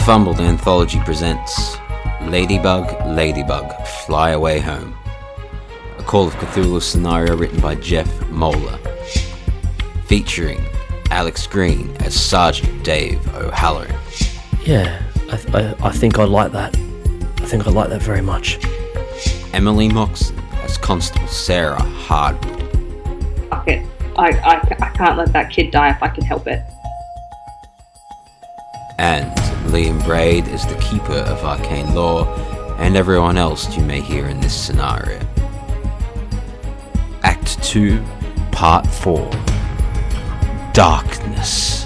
Fumbled Anthology presents Ladybug, Ladybug, Fly Away Home. A Call of Cthulhu scenario written by Jeff Moeller. Featuring Alex Green as Sergeant Dave O'Halloran. Yeah, I think I'd like that. I think I'd like that very much. Emily Moxon as Constable Sarah Hardwood. Fuck it. I can't let that kid die if I can help it. And Liam Braid as the Keeper of Arcane Lore, and everyone else you may hear in this scenario. Act 2, Part 4. Darkness.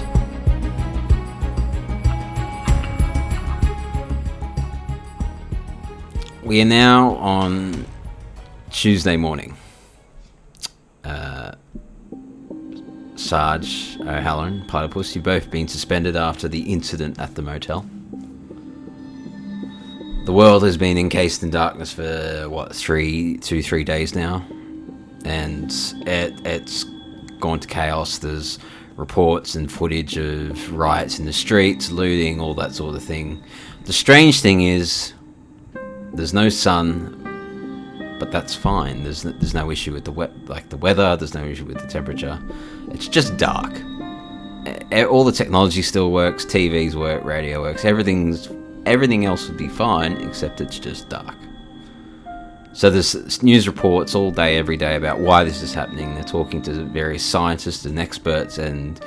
We are now on Tuesday morning. Sarge O'Halloran, Patapsco, you've both been suspended after the incident at the motel. The world has been encased in darkness for, 3 days now. And it's gone to chaos. There's reports and footage of riots in the streets, looting, all that sort of thing. The strange thing is, there's no sun, but that's fine. There's no issue with the weather. There's no issue with the temperature. It's just dark. All the technology still works. TVs work. Radio works. Everything else would be fine, except it's just dark. So there's news reports all day, every day about why this is happening. They're talking to various scientists and experts, and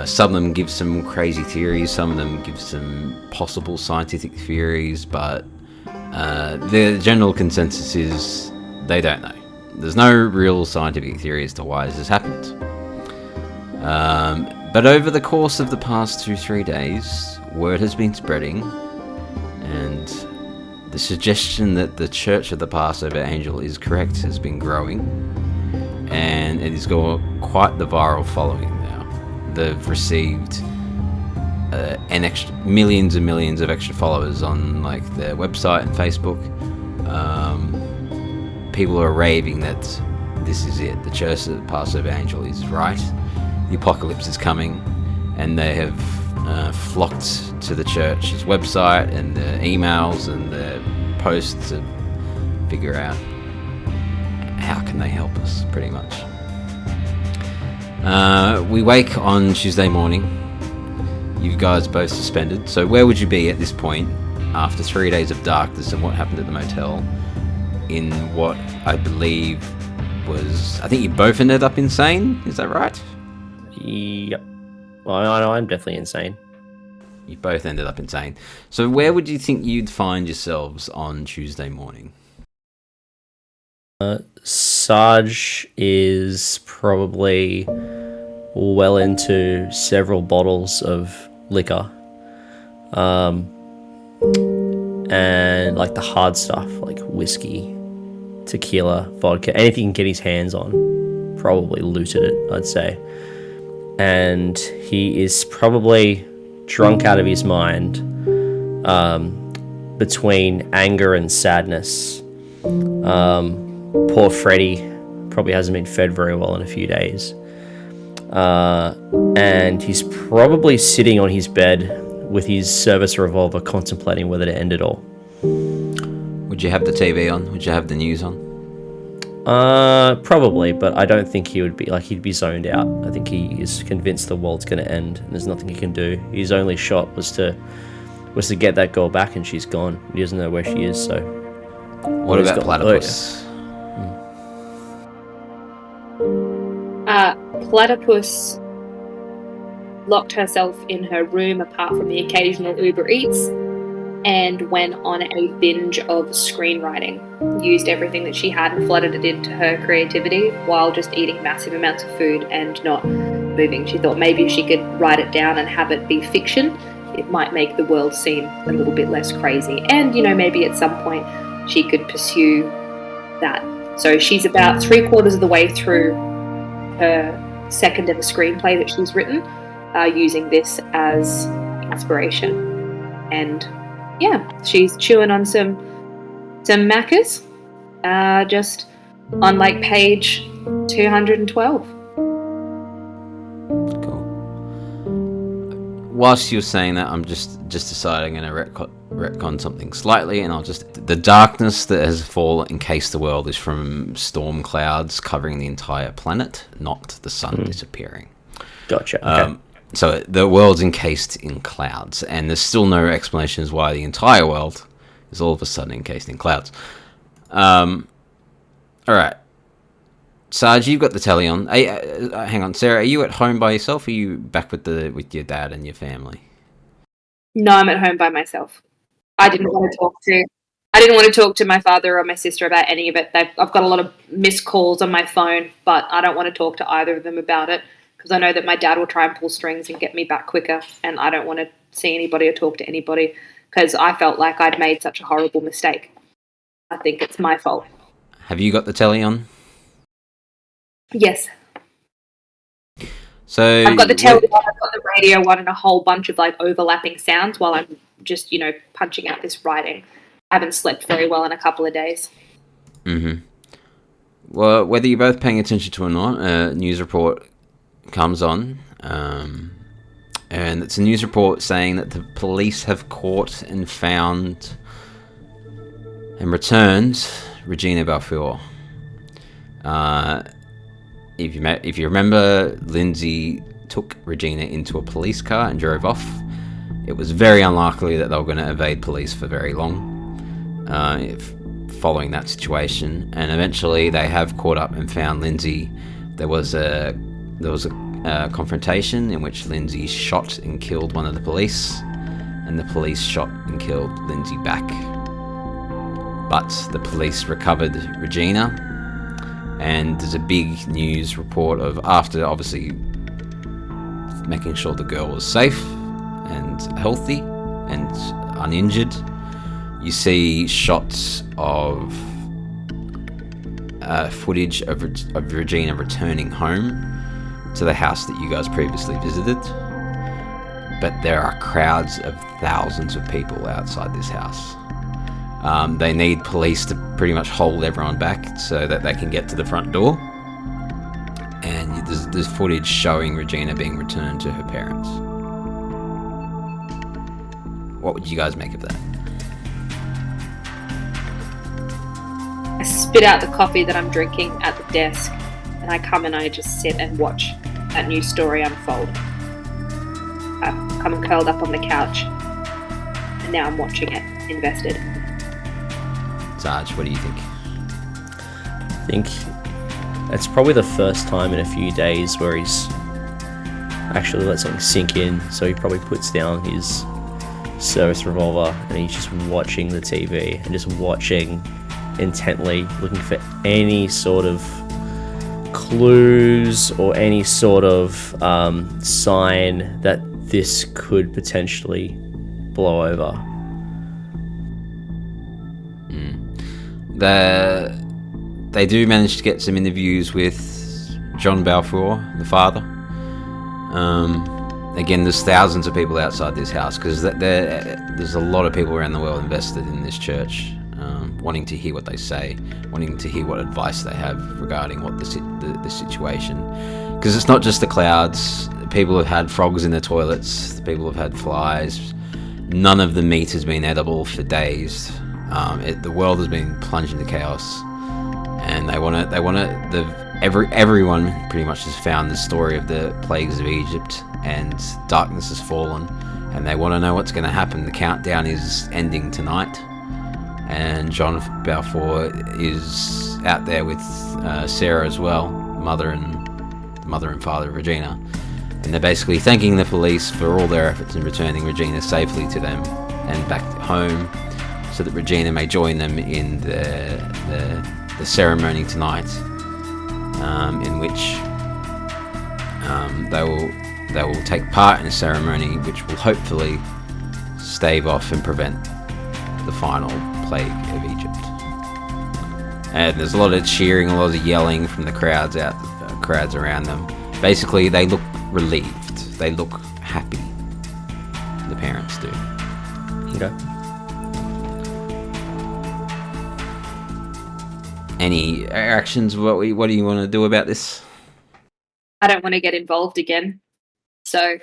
some of them give some crazy theories. Some of them give some possible scientific theories, but the general consensus is they don't know. There's no real scientific theory as to why this has happened. But over the course of the past 2-3 days, word has been spreading, and the suggestion that the Church of the Passover Angel is correct has been growing, and it has got quite the viral following now. They've received millions and millions of extra followers on their website and Facebook. People are raving that this is it. The Church of the Passover Angel is right. The apocalypse is coming, and they have flocked to the church's website and the emails and the posts to figure out how can they help us, pretty much. We wake on Tuesday morning. You guys both suspended. So where would you be at this point after 3 days of darkness and what happened at the motel in what I believe was... I think you both ended up insane, is that right? Yep. Well, I know I'm definitely insane. You both ended up insane. So where would you think you'd find yourselves on Tuesday morning? Sarge is probably well into several bottles of liquor. And the hard stuff, like whiskey, tequila, vodka, anything he can get his hands on. Probably looted it, I'd say. And he is probably drunk out of his mind, between anger and sadness. Poor Freddy probably hasn't been fed very well in a few days. And he's probably sitting on his bed with his service revolver contemplating whether to end it all. Would you have the TV on? Would you have the news on? Probably, but I don't think he would be, he'd be zoned out. I think he is convinced the world's going to end and there's nothing he can do. His only shot was to get that girl back, and she's gone. He doesn't know where she is, so... What about Platypus? Platypus locked herself in her room apart from the occasional Uber Eats and went on a binge of screenwriting. Used everything that she had and flooded it into her creativity while just eating massive amounts of food and not moving. She thought maybe if she could write it down and have it be fiction, it might make the world seem a little bit less crazy. And, maybe at some point she could pursue that. So she's about 3/4 of the way through her second ever screenplay that she's written, using this as inspiration. And yeah, she's chewing on some macas, just on page 212. Cool. whilst you're saying that, I'm just deciding I'm going to retcon something slightly, and the darkness that has encased the world is from storm clouds covering the entire planet, not the sun disappearing. Gotcha. Okay. So the world's encased in clouds, and there's still no explanations why the entire world is all of a sudden encased in clouds. All right. Sarge, you've got the telly on. Hang on, Sarah, are you at home by yourself, or are you back with your dad and your family? No, I'm at home by myself. I didn't want to talk to my father or my sister about any of it. I've got a lot of missed calls on my phone, but I don't want to talk to either of them about it because I know that my dad will try and pull strings and get me back quicker, and I don't want to see anybody or talk to anybody because I felt like I'd made such a horrible mistake. I think it's my fault. Have you got the telly on? Yes. So I've got the telly one, I've got the radio one, and a whole bunch of overlapping sounds while I'm just, punching out this writing. I haven't slept very well in a couple of days. Mm-hmm. Well, whether you're both paying attention to it or not, a news report comes on, and it's a news report saying that the police have caught and found and returned Regina Balfour. If you remember, Lindsay took Regina into a police car and drove off. It was very unlikely that they were going to evade police for very long following that situation, and eventually they have caught up and found Lindsay. There was a confrontation in which Lindsay shot and killed one of the police, and the police shot and killed Lindsay back. But the police recovered Regina, and there's a big news report of, after obviously making sure the girl was safe and healthy and uninjured, you see shots of footage of Regina returning home to the house that you guys previously visited. But there are crowds of thousands of people outside this house. They need police to pretty much hold everyone back so that they can get to the front door. And there's footage showing Regina being returned to her parents. What would you guys make of that? I spit out the coffee that I'm drinking at the desk, and I come and I just sit and watch that new story unfold. I've come and curled up on the couch, and now I'm watching it, invested. Sarge, what do you think? I think it's probably the first time in a few days where he's actually let something sink in, so he probably puts down his service revolver and he's just watching the TV and just watching intently, looking for any sort of clues or any sort of sign that this could potentially blow over. They do manage to get some interviews with John Balfour, the father. Again, there's thousands of people outside this house because there's a lot of people around the world invested in this church, wanting to hear what they say, wanting to hear what advice they have regarding what the situation. Because it's not just the clouds. People have had frogs in their toilets. People have had flies. None of the meat has been edible for days. The world has been plunged into chaos, and everyone pretty much has found the story of the plagues of Egypt, and darkness has fallen, and they want to know what's going to happen. The countdown is ending tonight, and John Balfour is out there with Sarah as well, mother and father of Regina, and they're basically thanking the police for all their efforts in returning Regina safely to them and back home, so that Regina may join them in the ceremony tonight, in which they will take part in a ceremony which will hopefully stave off and prevent the final plague of Egypt. And there's a lot of cheering, a lot of yelling from the crowds around them. Basically, they look relieved. They look happy. The parents do. Okay. Any actions? What do you want to do about this? I don't want to get involved again. So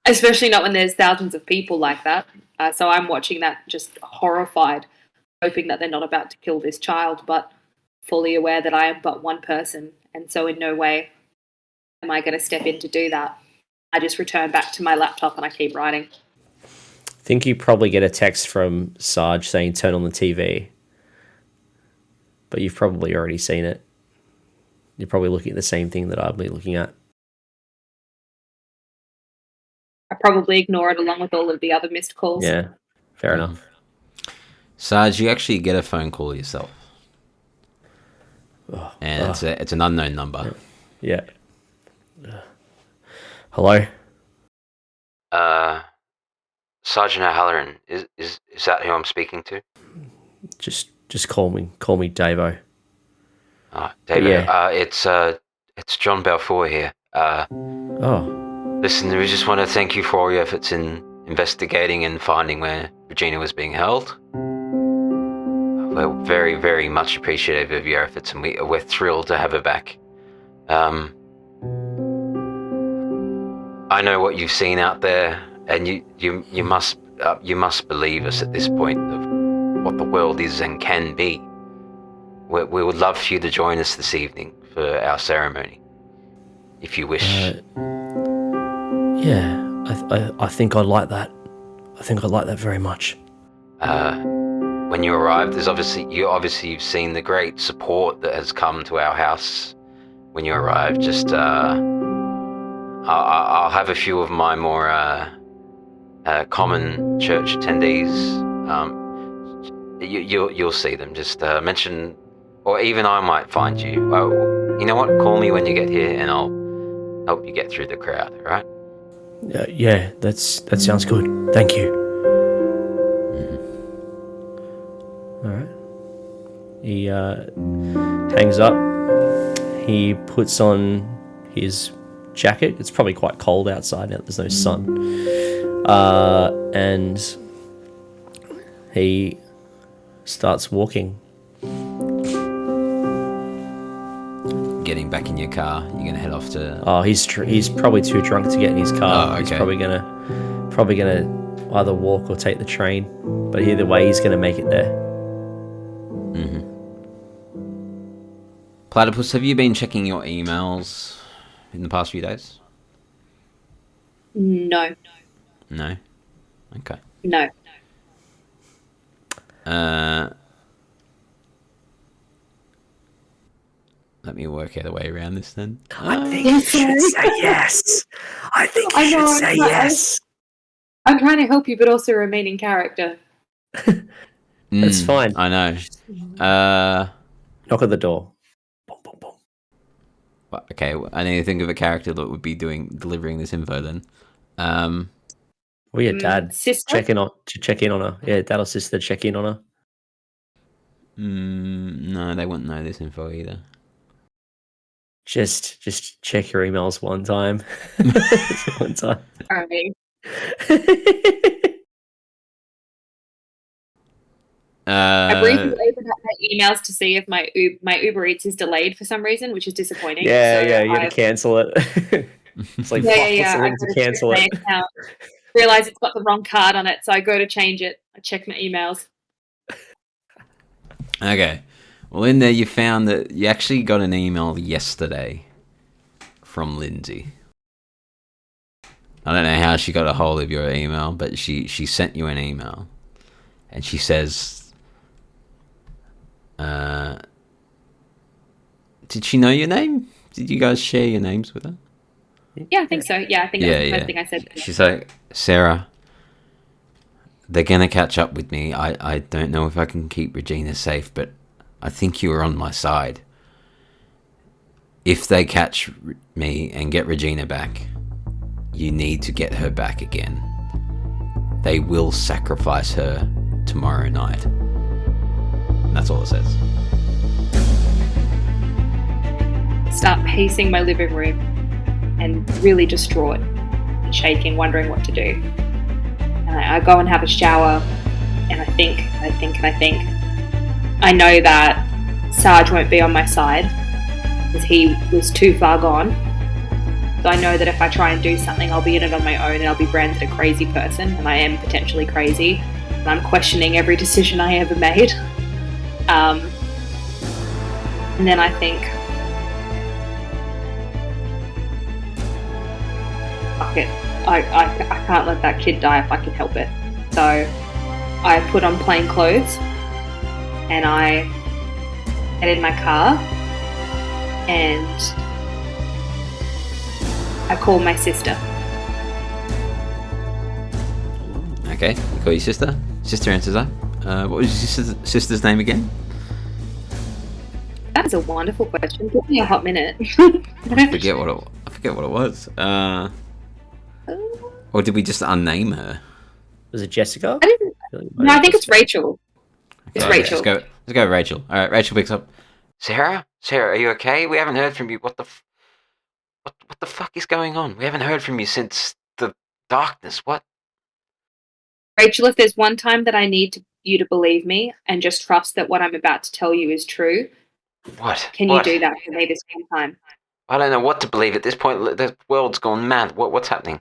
Especially not when there's thousands of people like that. So I'm watching that just horrified, hoping that they're not about to kill this child, but fully aware that I am but one person, and so in no way am I going to step in to do that. I just return back to my laptop and I keep writing. I think you probably get a text from Sarge saying turn on the TV, but you've probably already seen it. You're probably looking at the same thing that I'll be looking at. I probably ignore it along with all of the other missed calls. Yeah, fair enough. Sarge, you actually get a phone call yourself. And it's an unknown number. Yeah. Hello? Sergeant O'Halloran, is that who I'm speaking to? Just call me Davo. David, Yeah. It's John Balfour here. Listen, we just want to thank you for all your efforts in investigating and finding where Regina was being held. We're very, very much appreciative of your efforts, and we're thrilled to have her back. I know what you've seen out there, and you must believe us at this point of what the world is and can be. We would love for you to join us this evening for our ceremony, if you wish. Yeah, I think I'd like that. I think I'd like that very much. When you arrived, you've seen the great support that has come to our house. When you arrived, just I'll have a few of my more common church attendees. You'll see them. Just mention, or even I might find you. Oh, you know what? Call me when you get here, and I'll help you get through the crowd. All right? Yeah, that sounds good. Thank you. All right. He hangs up. He puts on his jacket. It's probably quite cold outside now. There's no sun. And he starts walking. Getting back in your car, you're gonna head off to. Oh, he's probably too drunk to get in his car. Oh, okay. He's probably gonna either walk or take the train. But either way, he's gonna make it there. Platypus, have you been checking your emails in the past few days? No. No? Okay. No. Let me work out a way around this then. I think you should say yes. I think you should say yes. I'm trying to help you, but also remain in character. That's fine. I know. Knock at the door. Boom, boom, boom. Okay, I need to think of a character that would be delivering this info then. Well, yeah, Dad. Sister? Check in on her. Yeah, Dad or sister check in on her. No, they wouldn't know this info either. Just check your emails one time. One time. All right. I briefly opened up my emails to see if my Uber Eats is delayed for some reason, which is disappointing. Yeah, you gotta cancel it. It's like, what's the link to cancel it? Realize it's got the wrong card on it, so I go to change it. I check my emails. Okay. Well, in there you found that you actually got an email yesterday from Lindsay. I don't know how she got a hold of your email, but she sent you an email. And she says, did she know your name? Did you guys share your names with her? Yeah, I think so. Yeah, I think that was the first thing I said. She's like, Sarah, they're going to catch up with me. I don't know if I can keep Regina safe, but I think you are on my side. If they catch me and get Regina back, you need to get her back again. They will sacrifice her tomorrow night. And that's all it says. Start pacing my living room and really distraught and shaking, wondering what to do. And I go and have a shower and I think. I know that Sarge won't be on my side because he was too far gone. I know that if I try and do something, I'll be in it on my own and I'll be branded a crazy person, and I am potentially crazy. And I'm questioning every decision I ever made. And then I think, fuck it. I can't let that kid die if I can help it. So I put on plain clothes and I get in my car and I call my sister. Okay, you call your sister. Sister answers up. What was your sister's name again? That is a wonderful question. Give me a hot minute. I forget what it was. Or did we just unname her? Was it Jessica? No, I think it's Rachel. It's Okay, Rachel. Let's go with Rachel. All right, Rachel picks up. Sarah, are you okay? We haven't heard from you. What the fuck is going on? We haven't heard from you since the darkness. What? Rachel, if there's one time that I need you to believe me and just trust that what I'm about to tell you is true, What? Can you do that for me this one time? I don't know what to believe at this point. The world's gone mad. What's happening?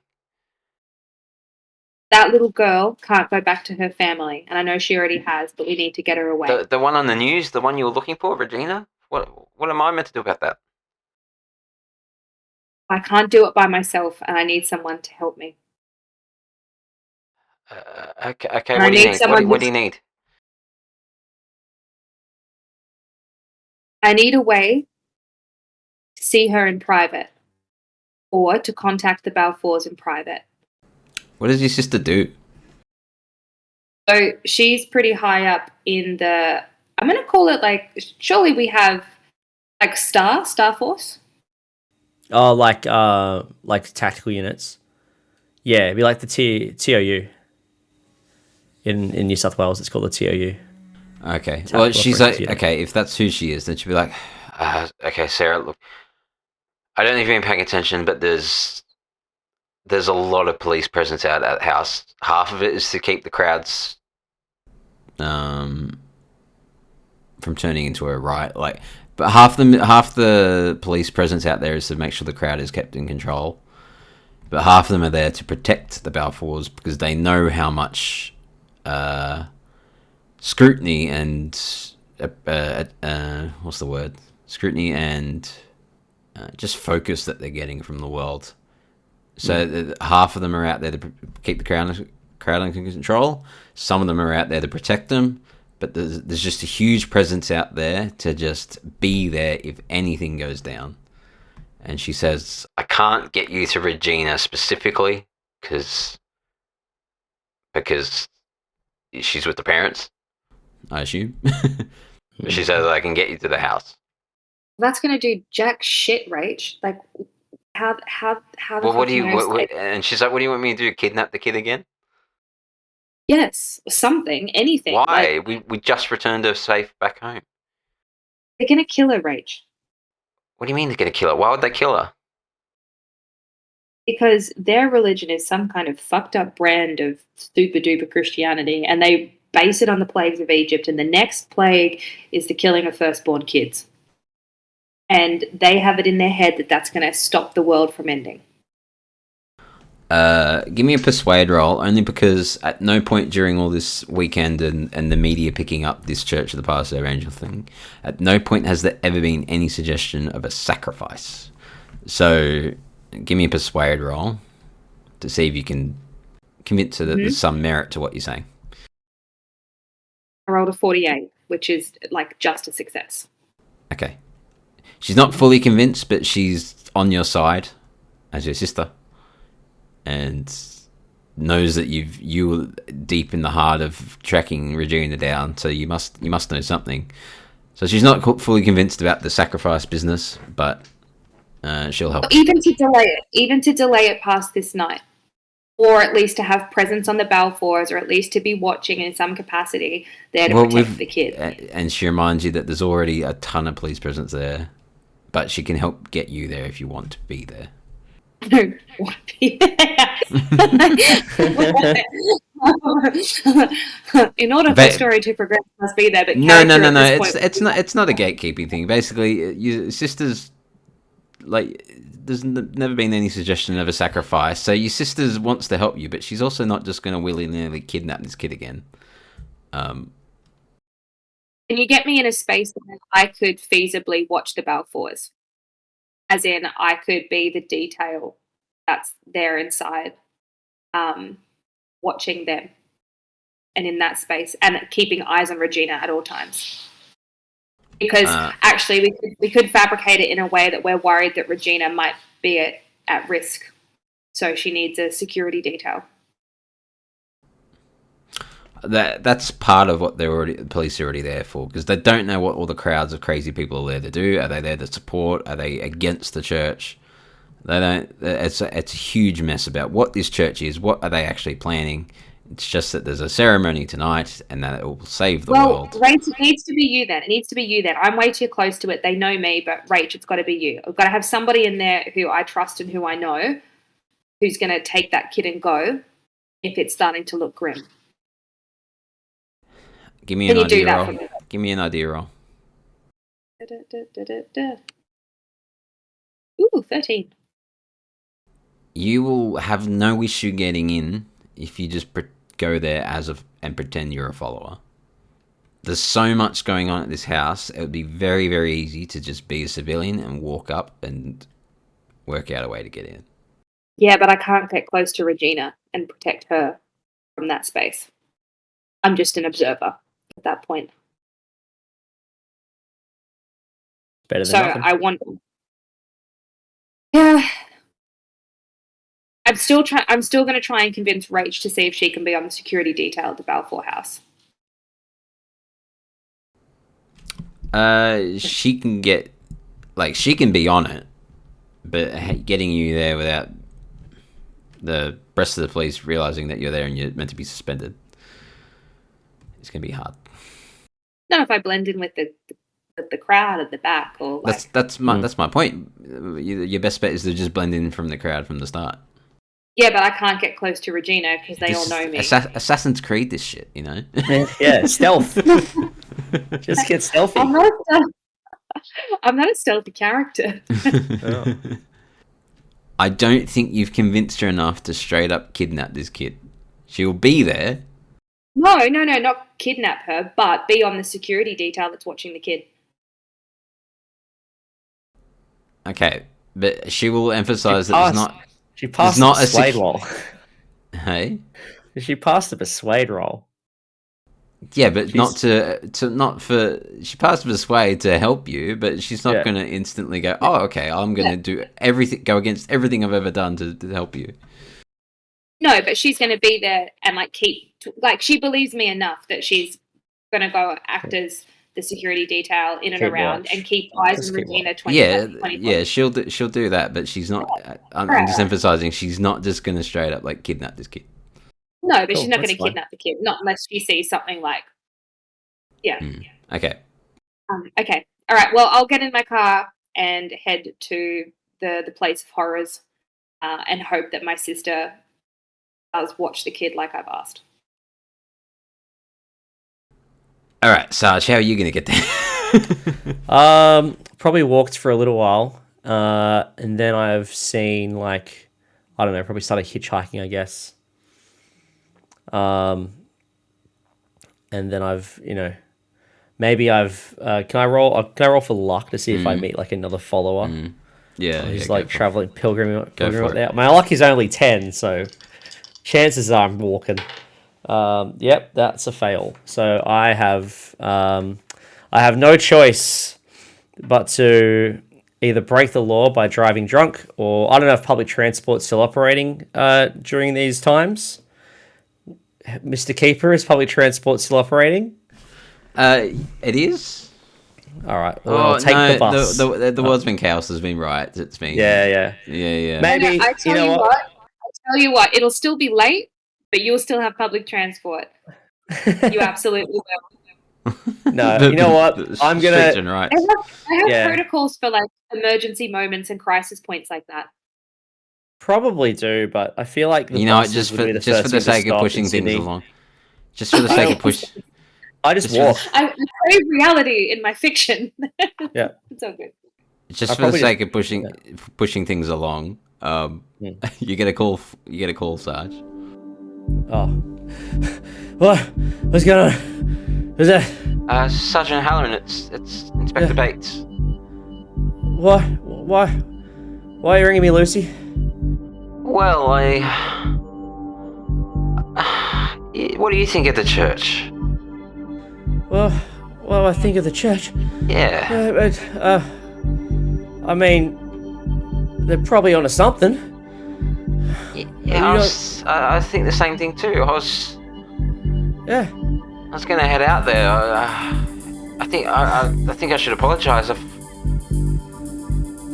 That little girl can't go back to her family, and I know she already has, but we need to get her away. The one on the news, the one you were looking for, Regina? What am I meant to do about that? I can't do it by myself, and I need someone to help me. Okay. What do you need? What do you need? I need a way to see her in private, or to contact the Balfours in private. What does your sister do? So she's pretty high up in the, I'm going to call it like, surely we have like Star Force? Oh, like tactical units. Yeah, it'd be like the TOU. In New South Wales, it's called the TOU. Okay. Tactical Well, she's like, Operations Unit. okay, if that's who she is, then she'll be like, okay, Sarah, look, I don't know if you've been paying attention, but there's a lot of police presence out at the house. Half of it is to keep the crowds from turning into a riot. But half the police presence out there is to make sure the crowd is kept in control. But half of them are there to protect the Balfours because they know how much scrutiny and what's the word? Scrutiny and just focus that they're getting from the world. So half of them are out there to keep the crowd under control. Some of them are out there to protect them. But there's just a huge presence out there to just be there if anything goes down. And she says, I can't get you to Regina specifically because she's with the parents, I assume. But she says, I can get you to the house. That's going to do jack shit, Rach. Like, how Well, what do you... and she's like, what do you want me to do? Kidnap the kid again? Yes, something, anything. Why? Like, we just returned her safe back home. they're going to kill her, Rach. What do you mean they're going to kill her? Why would they kill her? Because their religion is some kind of fucked up brand of super duper Christianity, and they base it on the plagues of Egypt, and the next plague is the killing of firstborn kids. And they have it in their head that that's going to stop the world from ending. Give me a persuade roll, only because at no point during all this weekend and the media picking up this Church of the Parcel Angel thing, at no point has there ever been any suggestion of a sacrifice. So give me a persuade roll to see if you can commit to that there's some merit to what you're saying. I rolled a 48, which is like just a success. Okay. She's not fully convinced, but she's on your side as your sister. And knows that you were deep in the heart of tracking Regina down, so you must know something. So she's not fully convinced about the sacrifice business, but she'll help. Even to delay it past this night, or at least to have presence on the Balfours, or at least to be watching in some capacity there to protect the kid. And she reminds you that there's already a ton of police presence there, but she can help get you there if you want to be there. I don't want to be there. In order for the story to progress, it must be there. But no. It's not a gatekeeping thing. Basically, your sister's like, there's never been any suggestion of a sacrifice. So your sister wants to help you, but she's also not just going to willy-nilly kidnap this kid again. Can you get me in a space where I could feasibly watch the Balfours? As in, I could be the detail that's there inside, watching them, and in that space, and keeping eyes on Regina at all times. Because actually, we could fabricate it in a way that we're worried that Regina might be at risk, so she needs a security detail. That's part of what the police are already there for, because they don't know what all the crowds of crazy people are there to do. Are they there to support? Are they against the church? They don't. It's a huge mess about what this church is. What are they actually planning? It's just that there's a ceremony tonight, and that it will save the world. Well, Rach, it needs to be you then. It needs to be you then. I'm way too close to it. They know me, but Rach, it's got to be you. I've got to have somebody in there who I trust and who I know, who's going to take that kid and go if it's starting to look grim. Give me an idea roll. Give me an idea roll. Ooh, 13. You will have no issue getting in if you just go there and pretend you're a follower. There's so much going on at this house. It would be very, very easy to just be a civilian and walk up and work out a way to get in. Yeah, but I can't get close to Regina and protect her from that space. I'm just an observer at that point. Better than nothing. I want. Yeah. I'm still going to try and convince Rach to see if she can be on the security detail at the Balfour house. She can be on it, but getting you there without the rest of the police realizing that you're there and you're meant to be suspended, it's going to be hard. Not if I blend in with the crowd at the back, or like... that's my point. Your best bet is to just blend in from the crowd from the start. Yeah, but I can't get close to Regina because they all know me. Assassin's Creed this shit, you know? Yeah, stealth. Just get stealthy. I'm not a stealthy character. Oh. I don't think you've convinced her enough to straight up kidnap this kid. She'll be there. No, not kidnap her, but be on the security detail that's watching the kid. Okay, but she will emphasize that it's not... She passed the persuade roll. Hey? She passed the persuade roll. Yeah, but she passed the persuade to help you, but she's not going to instantly go, oh, okay, I'm going to do everything, go against everything I've ever done to help you. No, but she's going to be there and she believes me enough that she's going to go act as the security detail in and around and keep eyes on Regina 24. Yeah, she'll do that, but she's not. I'm just emphasizing she's not just going to straight up kidnap this kid. No, but she's not going to kidnap the kid, not unless she sees something like. Yeah. Okay. Okay. All right. Well, I'll get in my car and head to the place of horrors, and hope that my sister does watch the kid like I've asked. All right, Sarge, how are you going to get there? Probably walked for a little while, and then I've seen probably started hitchhiking, I guess. And then I've, maybe I've can I roll for luck to see if I meet another follower? Yeah, who's traveling pilgrim out. My luck is only 10, so chances are I'm walking. Yep, that's a fail. So I have no choice but to either break the law by driving drunk, or I don't know if public transport's still operating during these times. Mr. Keeper, is public transport still operating? It is. All right. Well, I'll take the bus. The world's been chaos. Has been riots. It's been yeah. Maybe I tell you what, it'll still be late, but you'll still have public transport. You absolutely will. No, you know what? I'm gonna. Right. I have protocols for emergency moments and crisis points like that. Probably do, but I feel like just for the sake of pushing things along. Just for the sake of push. I just walk. I crave reality in my fiction. Yeah, it's all good. Just for the sake of pushing things along, you get a call. You get a call, Sarge. Oh, what's going on? Who's that? Sergeant Halloran. It's Inspector Bates. What? Why are you ringing me, Lucy? Well, what do you think of the church? Well, what do I think of the church? Yeah. I mean, they're probably onto something. Yeah, I think the same thing too. I was gonna head out there. I think I should apologise.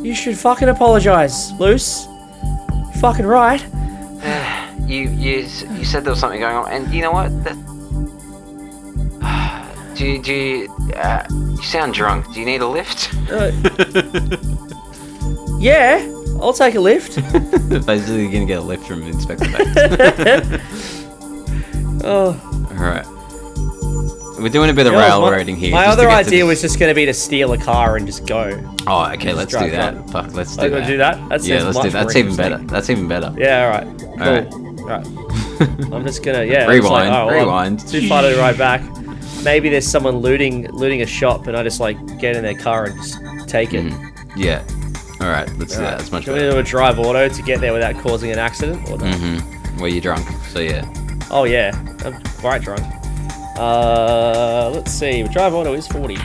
You should fucking apologise, Luce. You're fucking right. You said there was something going on, and you know what? You sound drunk. Do you need a lift? Yeah, I'll take a lift. Basically, you're gonna get a lift from Inspector Bates. Oh. Alright. We're doing a bit of railroading here. My other idea was just gonna be to steal a car and just go. Oh, okay, let's do that. Fuck, let's do that. Do that? Let's do that. That's even better. That's even better. Yeah, alright. Cool. Alright. I'm just gonna, rewind. Rewind. Too far to ride back. Maybe there's someone looting a shop, and I just get in their car and just take it. Yeah. All right. Let's do that. That's much better. Can we do a drive auto to get there without causing an accident? Or no? Well, you're drunk, so yeah. Oh yeah, I'm quite drunk. Let's see. Drive auto is 40. Do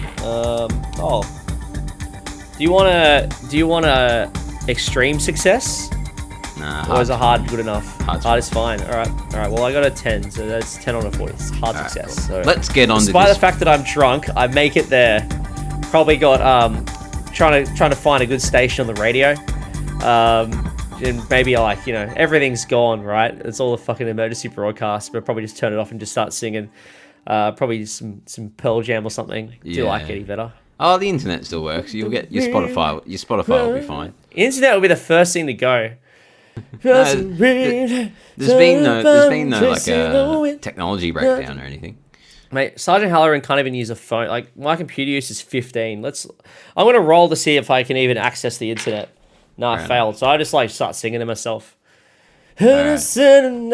you want a extreme success? Nah. Or is it hard good enough? Hard is fine. All right. Well, I got a 10, so that's 10 on a 40. It's hard success. Cool. So let's get on. Despite the fact that I'm drunk, I make it there. Probably got trying to find a good station on the radio. And maybe everything's gone, right? It's all a fucking emergency broadcast, but probably just turn it off and just start singing. Probably some Pearl Jam or something. Do you like it any better? Oh, the internet still works. You'll get your Spotify. Your Spotify will be fine. Internet will be the first thing to go. There's been no like a technology breakdown or anything. Mate, Sergeant Halloran can't even use a phone. Like, my computer use is 15. I'm gonna roll to see if I can even access the internet. No, I failed. So I just start singing to myself. Right. Swerving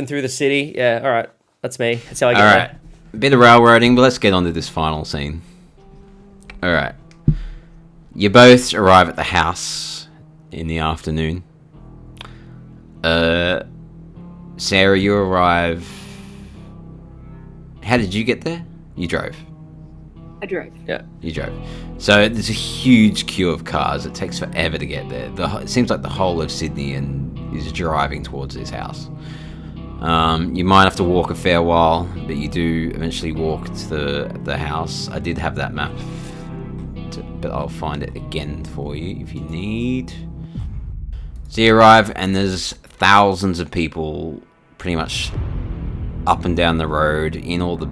through the city. Yeah, all right. That's me. That's how I get right. A bit of railroading, but let's get on to this final scene. All right. You both arrive at the house in the afternoon. Sarah, you arrive. How did you get there? You drove. I drove. Yeah, you drove. So there's a huge queue of cars. It takes forever to get there. It seems like the whole of Sydney is driving towards this house. You might have to walk a fair while, but you do eventually walk to the house. I did have that map, but I'll find it again for you if you need. So you arrive, and there's thousands of people pretty much up and down the road in all the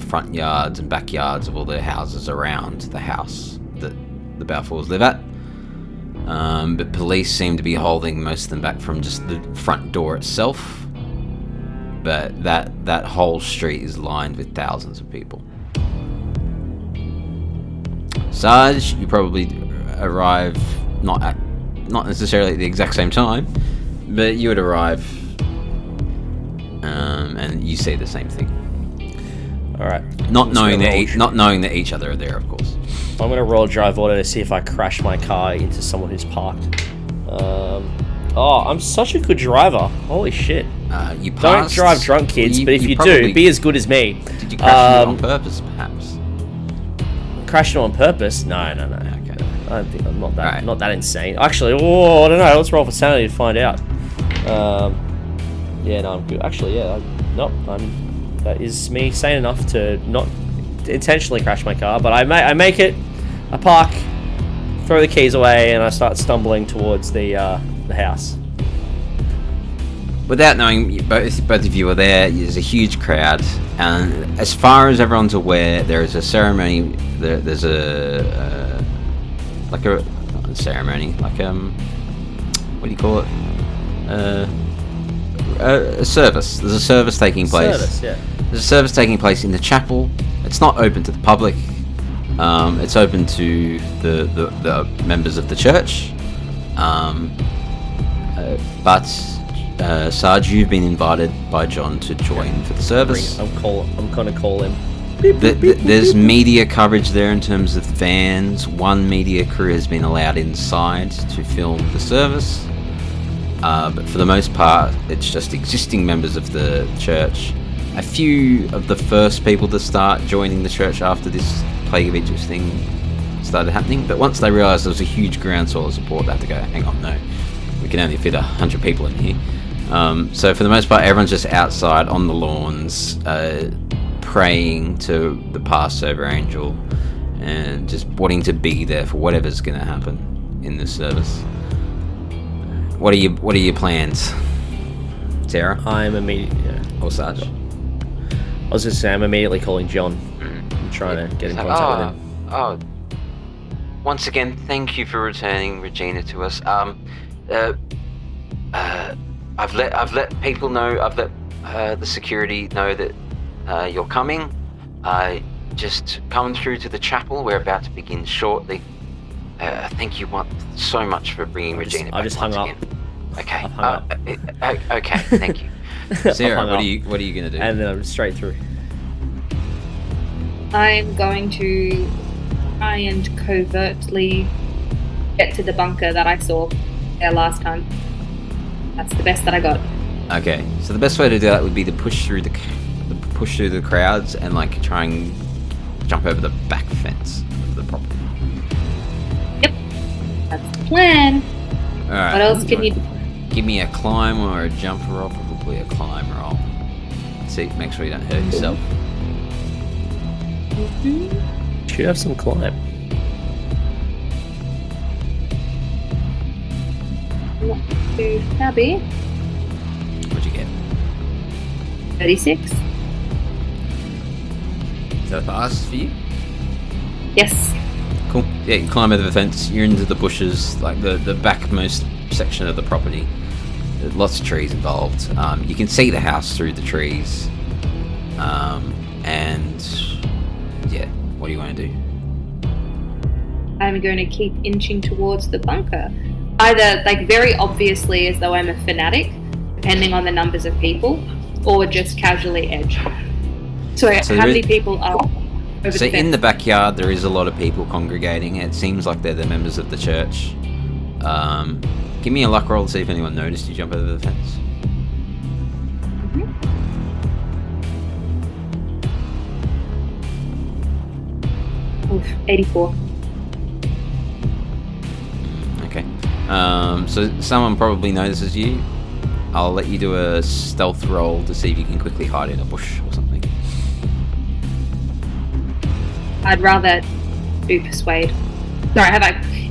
front yards and backyards of all the houses around the house that the Balfours live at. But police seem to be holding most of them back from just the front door itself. But that whole street is lined with thousands of people. Sarge, you probably arrive not necessarily at the exact same time, but you would arrive, and you say the same thing. All right. Not knowing that each other are there, of course. I'm gonna roll drive auto to see if I crash my car into someone who's parked. I'm such a good driver. Holy shit. You passed. Don't drive drunk, kids, but if you do, be as good as me. Did you crash it on purpose, perhaps? Crashed it on purpose? No. Okay. I don't think I'm not that insane. Actually, I don't know. Let's roll for sanity to find out. I'm good. Actually, that is me sane enough to not intentionally crash my car, but I make it. I park, throw the keys away, and I start stumbling towards the house. Without knowing, both of you are there. There's a huge crowd, and as far as everyone's aware, there is a ceremony. There's a ceremony, what do you call it? A service. There's a service taking place. There's a service taking place in the chapel. It's not open to the public. It's open to the members of the church. But Sarge, you've been invited by John to join for the service. I'm gonna call him. There's media coverage there in terms of vans. One media crew has been allowed inside to film the service. But for the most part, it's just existing members of the church. A few of the first people to start joining the church after this Plague of Egypt thing started happening. But once they realised there was a huge groundswell of support, they had to go, hang on, no. We can only fit 100 people in here. So for the most part, everyone's just outside on the lawns, praying to the Passover angel and just wanting to be there for whatever's going to happen in this service. What are your plans, Sarah? I'm immediately... Or Sarge? I was just saying, I'm immediately calling John. I'm trying to get in contact with him. Oh, once again, thank you for returning Regina to us. I've let people know. I've let the security know that you're coming. Just come through to the chapel. We're about to begin shortly. Thank you so much for bringing Regina back. I just hung up. Okay. I've hung up. Okay. Thank you, Sarah. What are you gonna do? And then I'm straight through. I'm going to try and covertly get to the bunker that I saw there last time. That's the best that I got. Okay, so the best way to do that would be to push through the crowds and like try and jump over the back fence of the property. Yep, that's the plan. All right. What else can you do? Give me a climb or a jump roll, probably a climb roll. See, make sure you don't hurt yourself. Should have some climb. Not too shabby. What'd you get? 36. Is that a pass for you? Yes. Cool. Yeah, you climb over the fence. You're into the bushes, like the backmost section of the property. There's lots of trees involved. You can see the house through the trees. And yeah, what do you want to do? I'm going to keep inching towards the bunker. Either like very obviously as though I'm a fanatic, depending on the numbers of people, or just casually edge. So how many people are over So the fence? in the backyard there is a lot of people congregating. It seems like they're the members of the church. Give me a luck roll to see if anyone noticed you jump over the fence. Oof, 84. Okay. So someone probably notices you. I'll let you do a stealth roll to see if you can quickly hide in a bush or something. I'd rather do persuade. Sorry,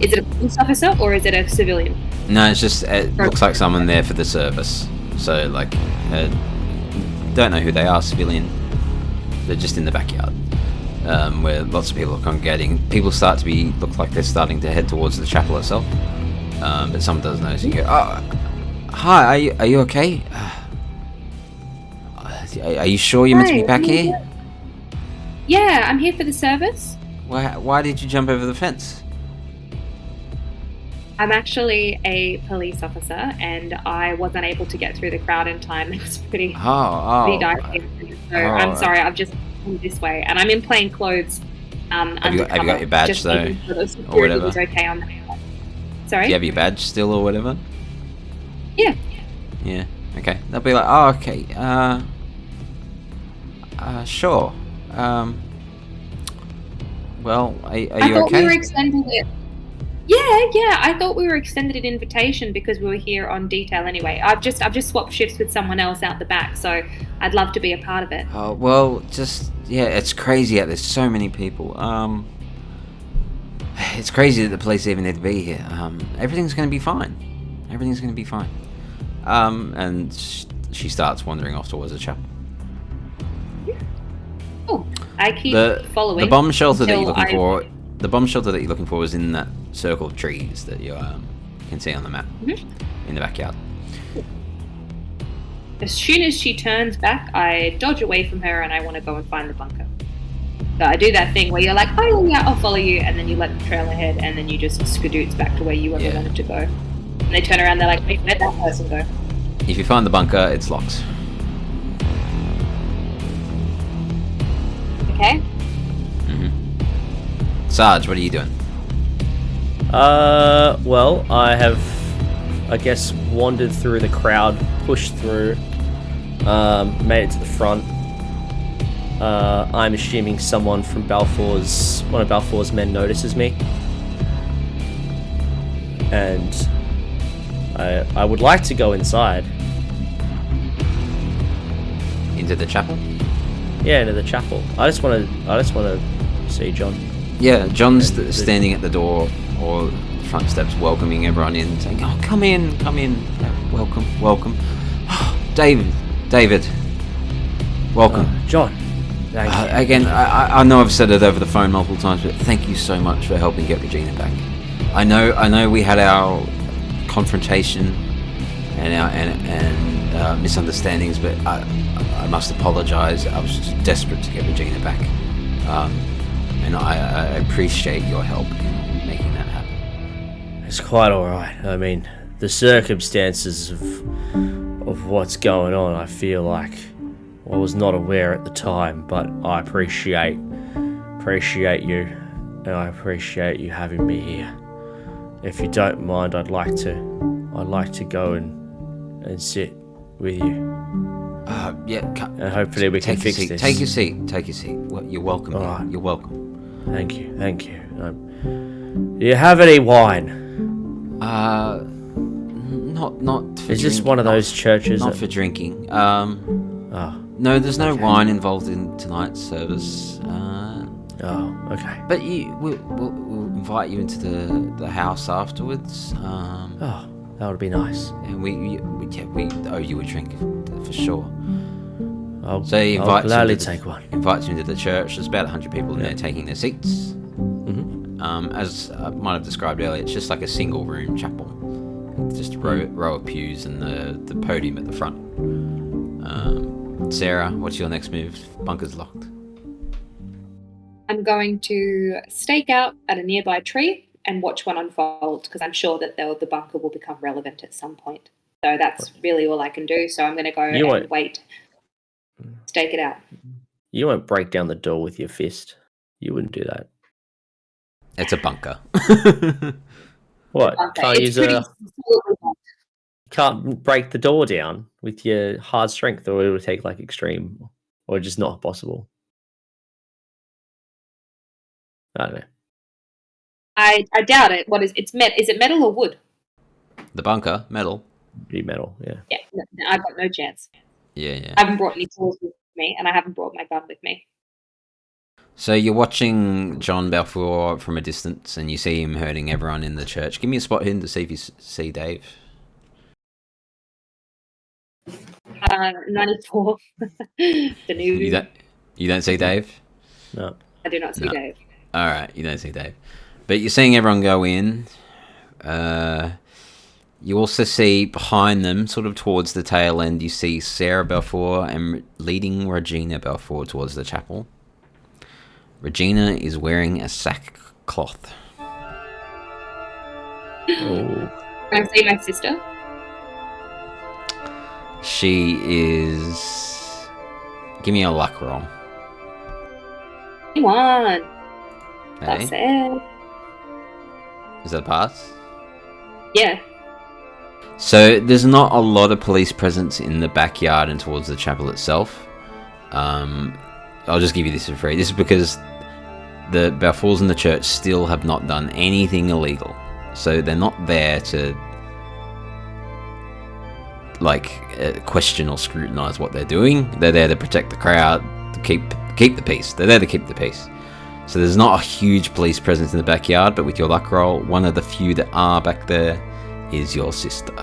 is it a police officer or is it a civilian? No, it's just, it looks like someone there for the service. So, like, don't know who they are, civilian. They're just in the backyard, where lots of people are congregating. People look like they're starting to head towards the chapel itself. But someone does notice. You go, oh, hi, are you okay? Are you sure you're meant to be back here? Yeah, I'm here for the service. Why did you jump over the fence? I'm actually a police officer, and I wasn't able to get through the crowd in time. It was pretty dicey. So I'm sorry, I've just come this way, and I'm in plain clothes. Have you got your badge though, or whatever? Was okay on that. Sorry. Do you have your badge still, or whatever? Yeah. Yeah. Okay. They'll be like, oh, okay. Sure. Well, are you okay? I thought we were extended it. Yeah. I thought we were extended an invitation because we were here on detail anyway. I've just swapped shifts with someone else out the back, so I'd love to be a part of it. Oh well, it's crazy out there. So many people. It's crazy that the police even need to be here. Everything's going to be fine. Everything's going to be fine. And she starts wandering off towards the chapel. Oh, I keep following. The bomb shelter that you're looking for. The bomb shelter that you're looking for is in that circle of trees that you can see on the map in the backyard. As soon as she turns back, I dodge away from her and I want to go and find the bunker. So I do that thing where you're like, oh yeah, I'll follow you, and then you let them trail ahead, and then you just skadoots back to where you ever wanted to go. And they turn around, they're like, wait, where'd that person go? If you find the bunker, it's locked. Okay. Sarge, what are you doing? Well, I have, I guess, wandered through the crowd, pushed through, made it to the front. I'm assuming someone from one of Balfour's men notices me. And I would like to go inside. Into the chapel? Yeah, into the chapel. I just want to see John. Yeah, John's standing at the door or front steps, welcoming everyone in, saying, "Oh, come in. Welcome. David, welcome." John. Thank you. Again, I know I've said it over the phone multiple times, but thank you so much for helping get Regina back. I know we had our confrontation and our misunderstandings, but I must apologise. I was just desperate to get Regina back, and I appreciate your help in making that happen. It's quite all right. I mean, the circumstances of what's going on, I feel like I was not aware at the time, but I appreciate you, and I appreciate you having me here. If you don't mind, I'd like to go and sit with you. Yeah. And hopefully we can fix this. Take your seat. Well, you're welcome. All right. You're welcome. Thank you. Do you have any wine? Not for Is this one of those churches? Not for drinking. Oh. No, there's no wine involved in tonight's service. Oh, okay. But we'll invite you into the house afterwards. Oh, that would be nice. And we owe you a drink for sure. I'll gladly take one. Invites you into the church. There's about 100 people in there taking their seats. Mm-hmm. As I might have described earlier, it's just like a single room chapel. Just a row of pews and the podium at the front. Sarah, what's your next move? Bunker's locked. I'm going to stake out at a nearby tree and watch one unfold, because I'm sure that the bunker will become relevant at some point. So that's really all I can do. So I'm going to go and wait. Stake it out. You won't break down the door with your fist. You wouldn't do that. It's a bunker. What? Okay. Can't break the door down with your hard strength, or it would take like extreme, or just not possible. I don't know. I doubt it. What is it's is it metal or wood? The bunker, metal. Be metal, yeah. Yeah, no, I've got no chance. Yeah. I haven't brought any tools with me, and I haven't brought my gun with me. So you're watching John Balfour from a distance, and you see him hurting everyone in the church. Give me a spot hidden to see if you see Dave. 94. The new. You don't see Dave? No. I do not see Dave. All right, you don't see Dave, but you're seeing everyone go in. You also see behind them, sort of towards the tail end, you see Sarah Balfour and leading Regina Balfour towards the chapel. Regina is wearing a sackcloth. Oh. Can I see my sister? She is... Give me a luck roll. 21. Hey? That's it. Is that a pass? Yeah. So there's not a lot of police presence in the backyard and towards the chapel itself. I'll just give you this for free. This is because the Balfours in the church still have not done anything illegal. So they're not there to question or scrutinise what they're doing. They're there to protect the crowd, to keep the peace. They're there to keep the peace. So there's not a huge police presence in the backyard, but with your luck roll, one of the few that are back there is your sister.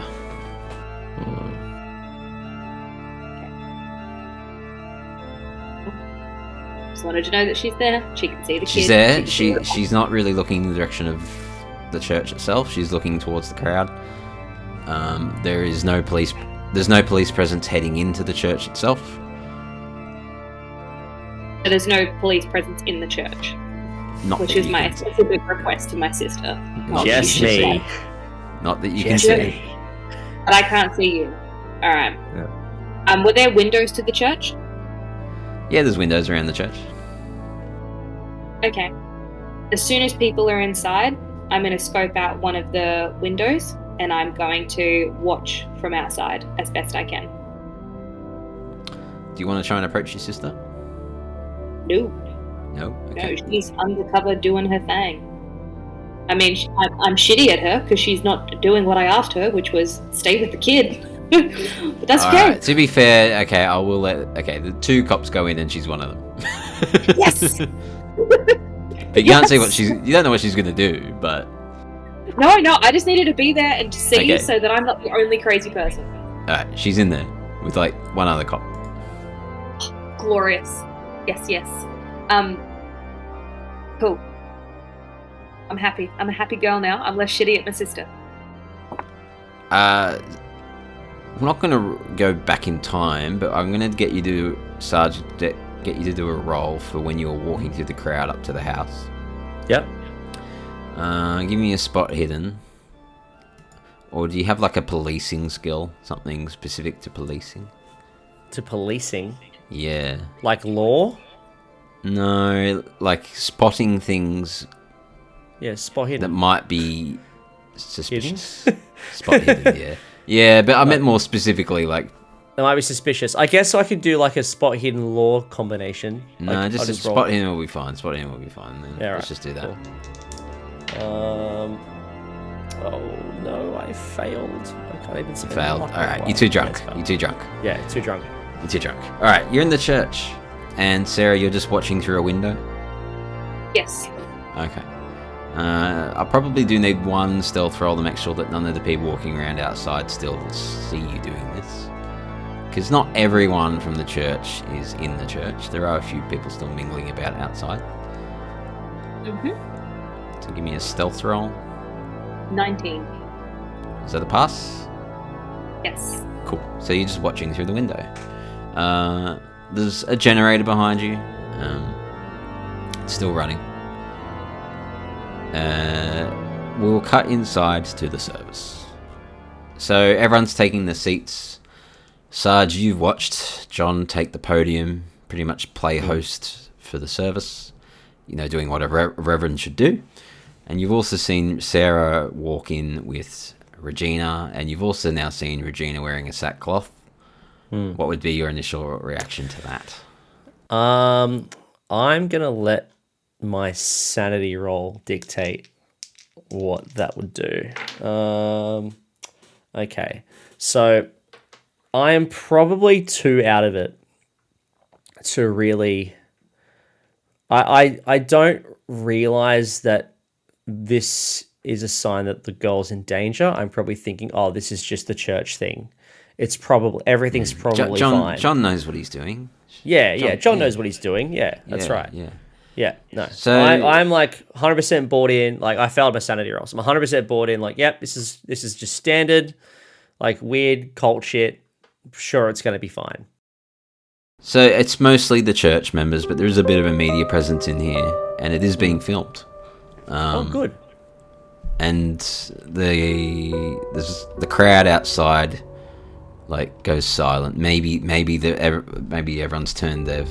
Just wanted to know that she's there. She can see the She's kids. there. She's not really looking in the direction of the church itself. She's looking towards the crowd. There's no police presence heading into the church itself. So there's no police presence in the church, Not which that is you my can- specific request to my sister. Not Just that you can me. see. Not that you can Just see. me. But I can't see you. Alright. Yeah. Were there windows to the church? Yeah, there's windows around the church. Okay. As soon as people are inside, I'm going to scope out one of the windows and I'm going to watch from outside as best I can. Do you want to try and approach your sister? No. No? Okay. No, she's undercover doing her thing. I mean, I'm shitty at her because she's not doing what I asked her, which was stay with the kid. But that's okay. Alright, to be fair, okay, I will let... Okay, the 2 cops go in and she's one of them. Yes! But you can't see what she's... You don't know what she's going to do, but... No, I just needed to be there and to see Okay. so that I'm not the only crazy person. Alright, she's in there with, like, one other cop. Glorious. Yes. Cool. I'm happy. I'm a happy girl now. I'm less shitty at my sister. I'm not going to go back in time, but I'm going to get you to... get you to do a roll for when you're walking through the crowd up to the house. Yep. Give me a spot hidden. Or do you have like a policing skill? Something specific to policing? To policing? Yeah. Like law? No, like spotting things Yeah, spot hidden. that might be suspicious. Spot hidden, yeah. Yeah, but I meant more specifically like... That might be suspicious. I guess I could do like a spot hidden law combination. No, Like, just I'll roll. spot hidden will be fine. Spot hidden will be fine. Then. Yeah, Let's right. just do that. Cool. Oh no, I failed. I can't even spell. Failed. Alright, you're too drunk. You're too drunk. Yeah, too drunk. You're too drunk. Alright, you're in the church. And Sarah, you're just watching through a window? Yes. Okay. I probably do need one stealth roll to make sure that none of the people walking around outside still see you doing this. Because not everyone from the church is in the church. There are a few people still mingling about outside. Mm-hmm. So give me a stealth roll. 19. Is that a pass? Yes. Cool. So you're just watching through the window. There's a generator behind you. It's still running. We'll cut inside to the service. So everyone's taking their seats. Sarge, you've watched John take the podium, pretty much play host for the service. You know, doing what a reverend should do. And you've also seen Sarah walk in with Regina, and you've also now seen Regina wearing a sackcloth. What would be your initial reaction to that? I'm gonna let my sanity roll dictate what that would do. Okay, so I am probably 2 out of it to really. I don't realize that this is a sign that the girl's in danger. I'm probably thinking, oh, this is just the church thing. It's probably everything's probably fine. John knows what he's doing. John knows what he's doing. Yeah, that's right. Yeah. No. So- I'm like 100% bought in. Like I failed my sanity rolls. I'm 100% bought in. Like, yep, this is just standard, like weird cult shit. Sure, it's gonna be fine. So it's mostly the church members, but there is a bit of a media presence in here, and it is being filmed. Good. And the crowd outside like goes silent. Maybe everyone's turned their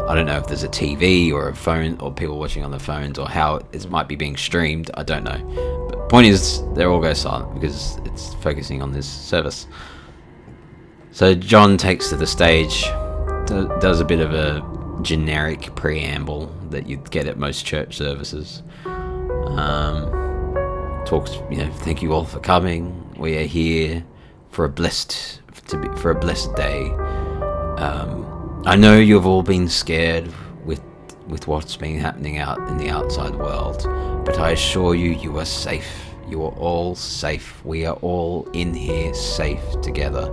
I don't know if there's a TV or a phone or people watching on the phones or how it might be being streamed. I don't know. But point is, they all go silent because it's focusing on this service. So John takes to the stage, does a bit of a generic preamble that you'd get at most church services. Talks, thank you all for coming. We are here for a blessed day. I know you've all been scared with what's been happening out in the outside world, but I assure you, you are safe. You are all safe. We are all in here safe together.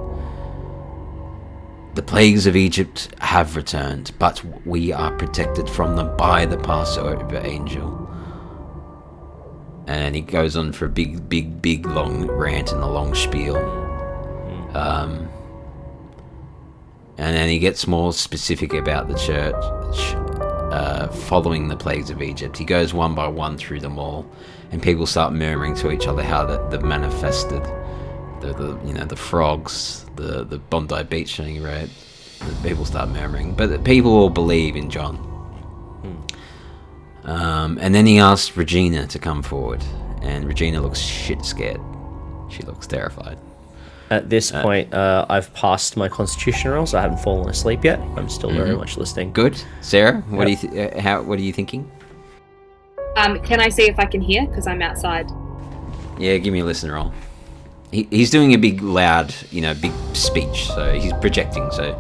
The plagues of Egypt have returned, but we are protected from them by the Passover angel. And he goes on for a big, long rant and a long spiel. And then he gets more specific about the church following the plagues of Egypt. He goes one by one through them all, and people start murmuring to each other how they've manifested. The frogs, the Bondi Beach thing, right? People start murmuring, but people all believe in John. And then he asks Regina to come forward, and Regina looks shit scared. She looks terrified. At this point, I've passed my constitution roll, so I haven't fallen asleep yet. I'm still very much listening. Good, Sarah. What are you thinking? Can I see if I can hear? Because I'm outside. Yeah, give me a listen roll. He's doing a big, loud, big speech, so he's projecting. So,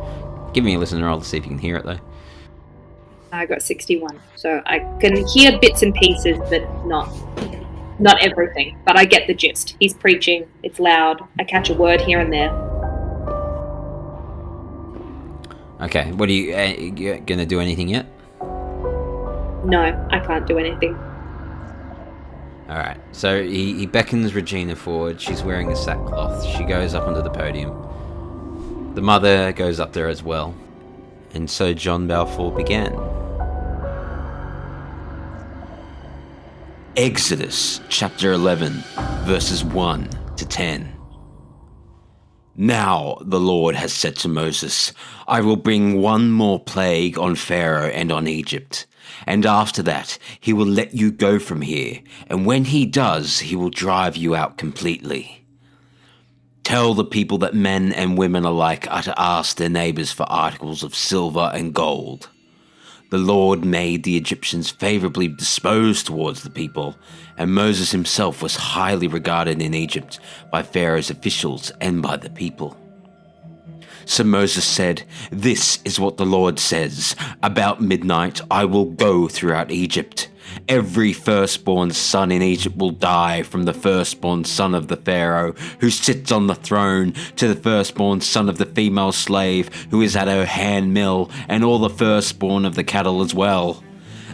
give me a listen roll to see if you can hear it, though. I got 61, so I can hear bits and pieces, but not everything. But I get the gist. He's preaching. It's loud. I catch a word here and there. Okay, what are you gonna do anything yet? No, I can't do anything. Alright, so he beckons Regina forward. She's wearing a sackcloth. She goes up onto the podium. The mother goes up there as well. And so John Balfour began. Exodus chapter 11, verses 1 to 10. Now the Lord has said to Moses, I will bring one more plague on Pharaoh and on Egypt. And after that, he will let you go from here, and when he does, he will drive you out completely. Tell the people that men and women alike are to ask their neighbors for articles of silver and gold. The Lord made the Egyptians favorably disposed towards the people, and Moses himself was highly regarded in Egypt by Pharaoh's officials and by the people. So Moses said, This is what the Lord says. About midnight I will go throughout Egypt. Every firstborn son in Egypt will die, from the firstborn son of the Pharaoh who sits on the throne to the firstborn son of the female slave who is at her hand mill, and all the firstborn of the cattle as well.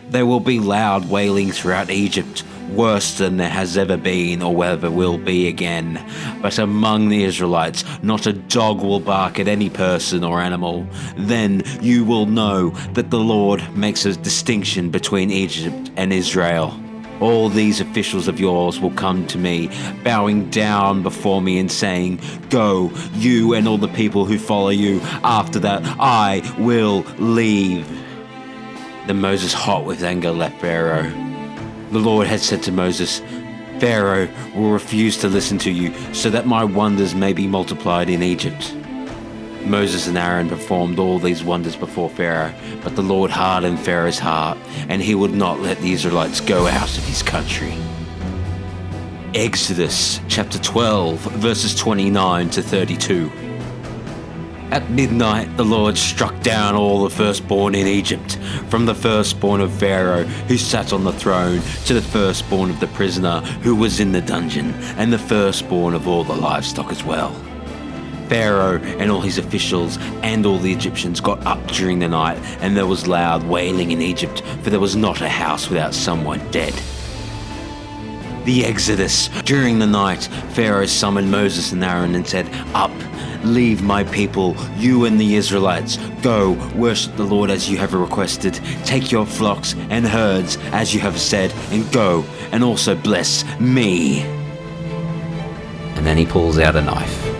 There will be loud wailing throughout Egypt, worse than there has ever been or ever will be again. But among the Israelites, not a dog will bark at any person or animal. Then you will know that the Lord makes a distinction between Egypt and Israel. All these officials of yours will come to me, bowing down before me and saying, Go, you and all the people who follow you. After that, I will leave. Then Moses, hot with anger, left Pharaoh. The Lord had said to Moses, Pharaoh will refuse to listen to you, so that my wonders may be multiplied in Egypt. Moses and Aaron performed all these wonders before Pharaoh, but the Lord hardened Pharaoh's heart, and he would not let the Israelites go out of his country. Exodus chapter 12, verses 29 to 32. At midnight, the Lord struck down all the firstborn in Egypt, from the firstborn of Pharaoh, who sat on the throne, to the firstborn of the prisoner, who was in the dungeon, and the firstborn of all the livestock as well. Pharaoh and all his officials and all the Egyptians got up during the night, and there was loud wailing in Egypt, for there was not a house without someone dead. The Exodus. During the night, Pharaoh summoned Moses and Aaron and said, Up, leave my people, you and the Israelites. Go, worship the Lord as you have requested. Take your flocks and herds as you have said, and go, and also bless me. And then he pulls out a knife.